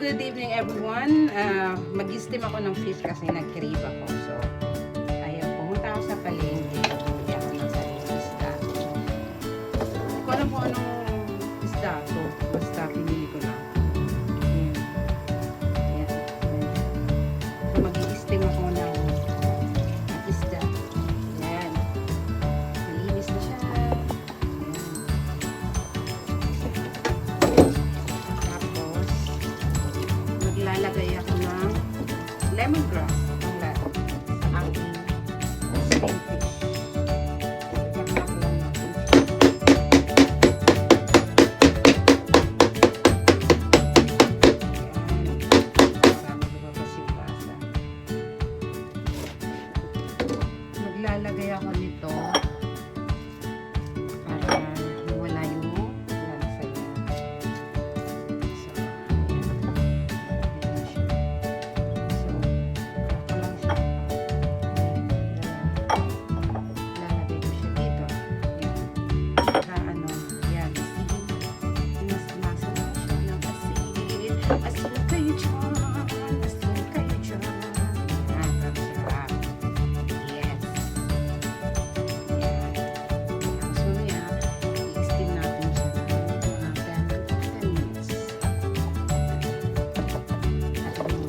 good evening everyone. Mag-steam ako ng fish kasi nag-crave ako. So, ayaw, pumunta ako sa palengke. Bumili ako ng sariling isda. Hindi ko alam kung anong isda. So, basta pinili ko lang. Ayan. Ayan. So, mag-steam ako ng isda. Ayan. Malinis na siya. Lalagay ako ng lemongrass sa aking steamed fish. Lagyan ko lang natin. Ayan. Para lumabas yung lasa. Maglalagay ako nito para wala yung lansa niya. Asin kayo dyan, asin kayo dyan. Sarap. Yes. Ayan. Tapos mamaya, i-steam natin siya ng mga 10 minutes. At yung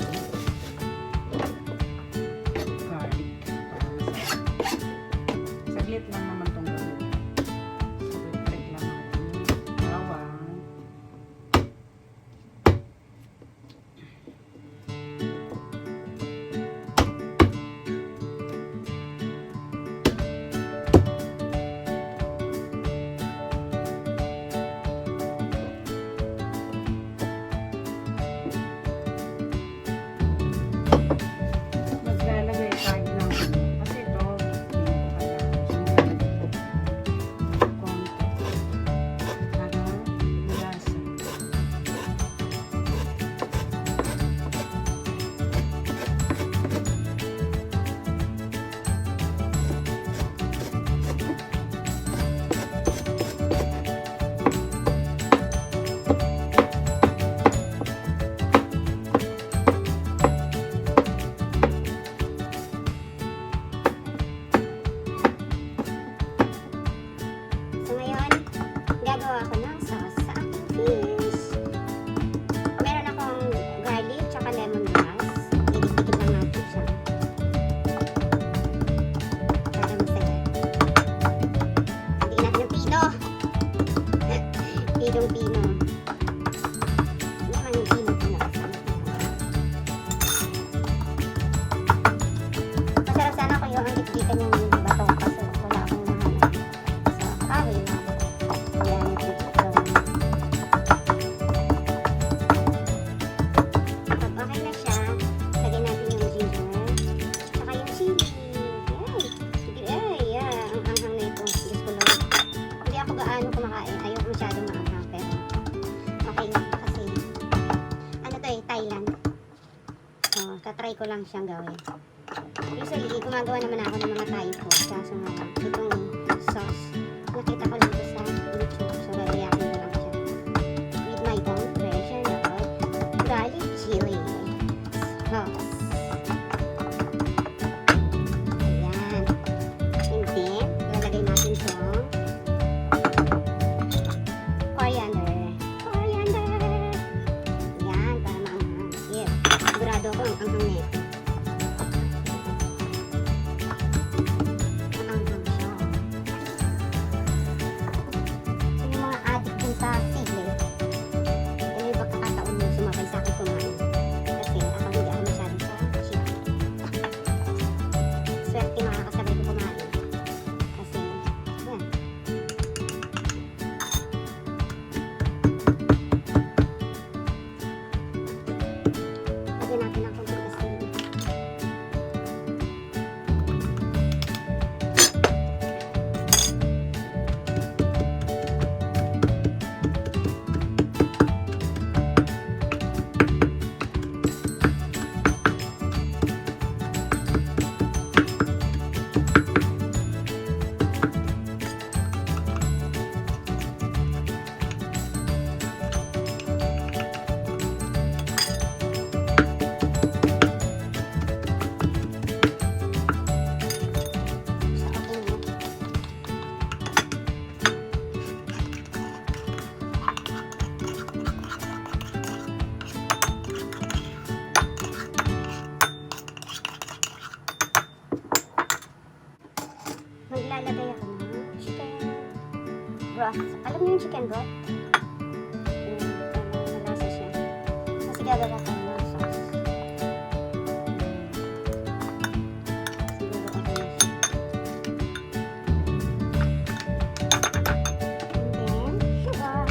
garlic. Saglit lang naman itong gawin. Saglit lang natin yung bawang. Maglalagay tayo ng kasi ito konti para malasa. So ngayon, gagawa ako ng sauce sa aking fish. Meron akong garlic tsaka lemongrass. Didikit lang natin siya. Para masaya. Hindi natin yung pino. Pinong-pino. Hindi naman yung pino. Masarap sana kung yung dikdikan yung bato kasi wala akong mahanap. So, kahoy lang. Ayan, ito. Kapag okay na siya, lagyan natin yung ginger, tsaka yung chili. Ay, sige, yeah. Ang anghang na ito. Diyos ko Lord. Hindi ako gaano kumakain. Ayoko masyadong maanghang, pero okay lang kasi, ano to eh, Thailand. So, katry ko lang siyang gawin. Usually, gumagawa naman ako ng mga Thai food. Kaso nga lang, itong sauce, nakita ko lang ito sa YouTube. So, gagayakin ko lang siya. With my own version of garlic chili sauce. Ayan. And then, lalagay natin itong coriander. Coriander! Ayan, para maanghang. Yes. Sigurado ako ang anghang na ito. Maanghang siya. maglalagay ako ng chicken broth. Alam niyo yung chicken broth? Malasa siya. Kasi gagawa ko ng sauce. Siguro okay na siya. And then, sugar.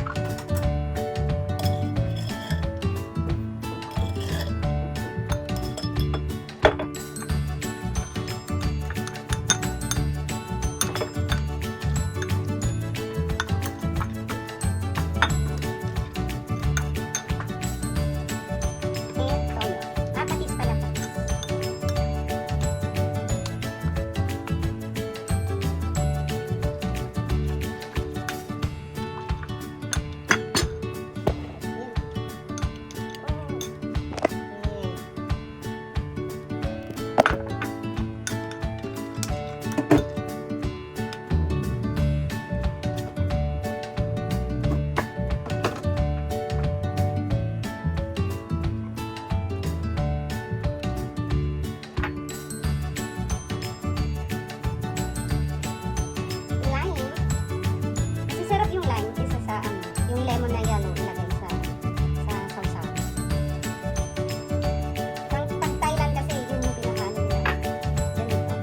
And toyo. Patis pala, patis. Lime. Kasi sarap yung lime kaysa sa yung lemon na yan ang ilagay sa sausaw. Pang Thailand kasi yun yung pinakaano nila. Ganito.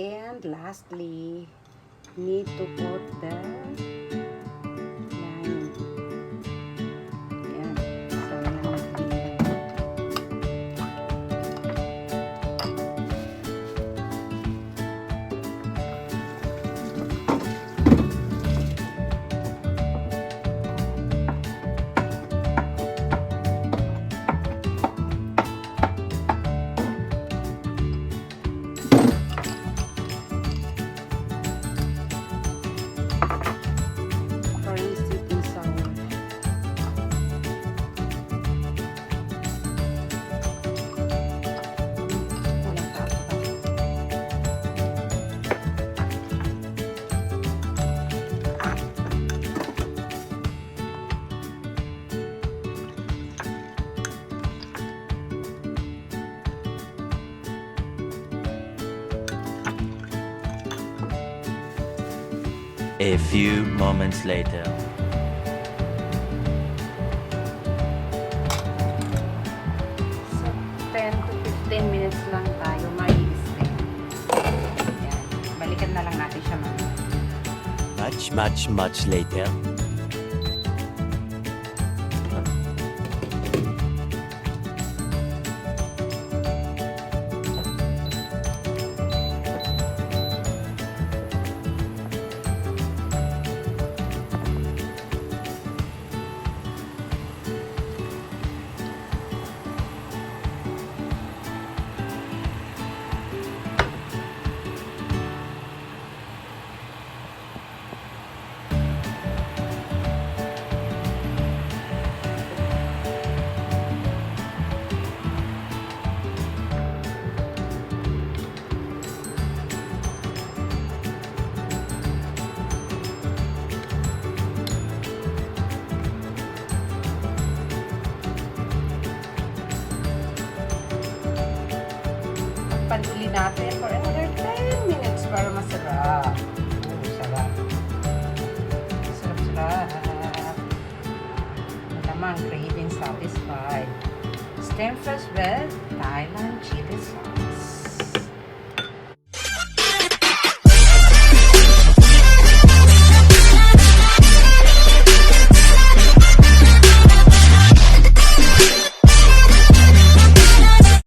And lastly, need to put the lime. Yan. So, natin. Parang sweet and sour. Walang kakao. A few moments later. So, 10 to 15 minutes lang tayo mai-steam. Yan. Balikan na lang natin siya mamaya. Much later. Panuli natin for another 10 minutes para masarap. Sarap. Sarap. Malamang craving satisfied. Stem fresh with Thailand chili.